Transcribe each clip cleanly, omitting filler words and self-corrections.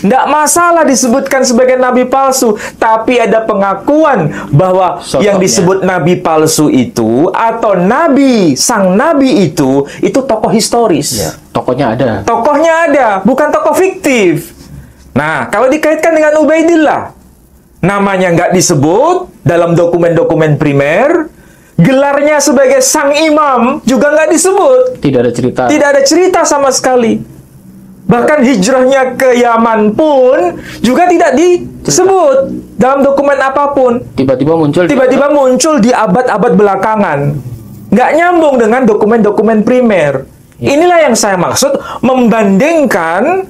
Tidak masalah disebutkan sebagai nabi palsu, tapi ada pengakuan bahwa yang disebut nabi palsu itu atau sang nabi itu tokoh historis. Ya, tokohnya ada. Tokohnya ada, bukan tokoh fiktif. Nah, kalau dikaitkan dengan Ubaidillah, namanya nggak disebut dalam dokumen-dokumen primer, gelarnya sebagai sang imam juga nggak disebut. Tidak ada cerita. Tidak ada cerita sama sekali. Bahkan hijrahnya ke Yaman pun juga tidak disebut dalam dokumen apapun. Tiba-tiba muncul di abad-abad belakangan. Nggak nyambung dengan dokumen-dokumen primer. Ya. Inilah yang saya maksud, membandingkan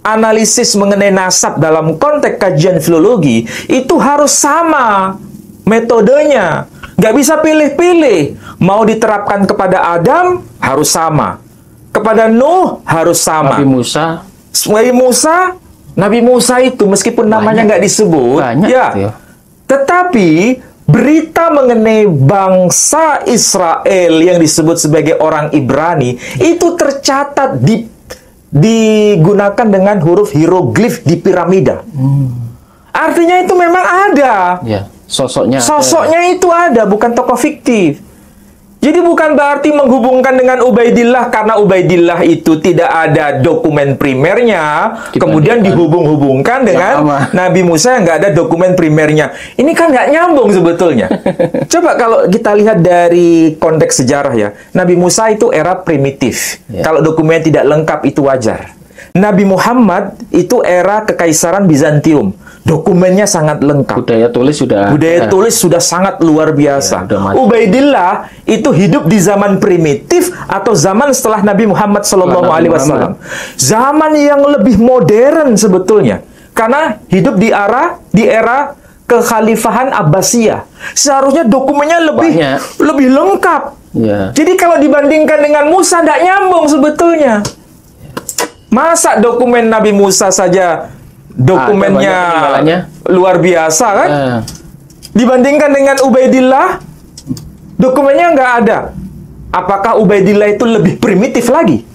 analisis mengenai nasab dalam konteks kajian filologi itu harus sama metodenya. Nggak bisa pilih-pilih. Mau diterapkan kepada Adam harus sama. Kepada Nuh harus sama. Nabi Musa itu meskipun namanya nggak disebut, ya. Tetapi berita mengenai bangsa Israel yang disebut sebagai orang Ibrani itu tercatat digunakan dengan huruf hieroglif di piramida. Artinya itu memang ada. Ya, sosoknya itu ada, bukan tokoh fiktif. Jadi bukan berarti menghubungkan dengan Ubaidillah karena Ubaidillah itu tidak ada dokumen primernya, kemudian dihubung-hubungkan dengan Nabi Musa yang nggak ada dokumen primernya. Ini kan nggak nyambung sebetulnya. Coba kalau kita lihat dari konteks sejarah ya, Nabi Musa itu era primitif. Ya. Kalau dokumen tidak lengkap itu wajar. Nabi Muhammad itu era kekaisaran Bizantium. Dokumennya sangat lengkap. Budaya tulis sudah sangat luar biasa. Ya, Ubaidillah itu hidup di zaman primitif atau zaman setelah Nabi Muhammad SAW. Zaman yang lebih modern sebetulnya. Karena hidup di era kekhalifahan Abbasiyah. Seharusnya dokumennya lebih lengkap. Ya. Jadi kalau dibandingkan dengan Musa tidak nyambung sebetulnya. Masa dokumen Nabi Musa saja dokumennya luar biasa kan? Dibandingkan dengan Ubaidillah, dokumennya nggak ada. Apakah Ubaidillah itu lebih primitif lagi?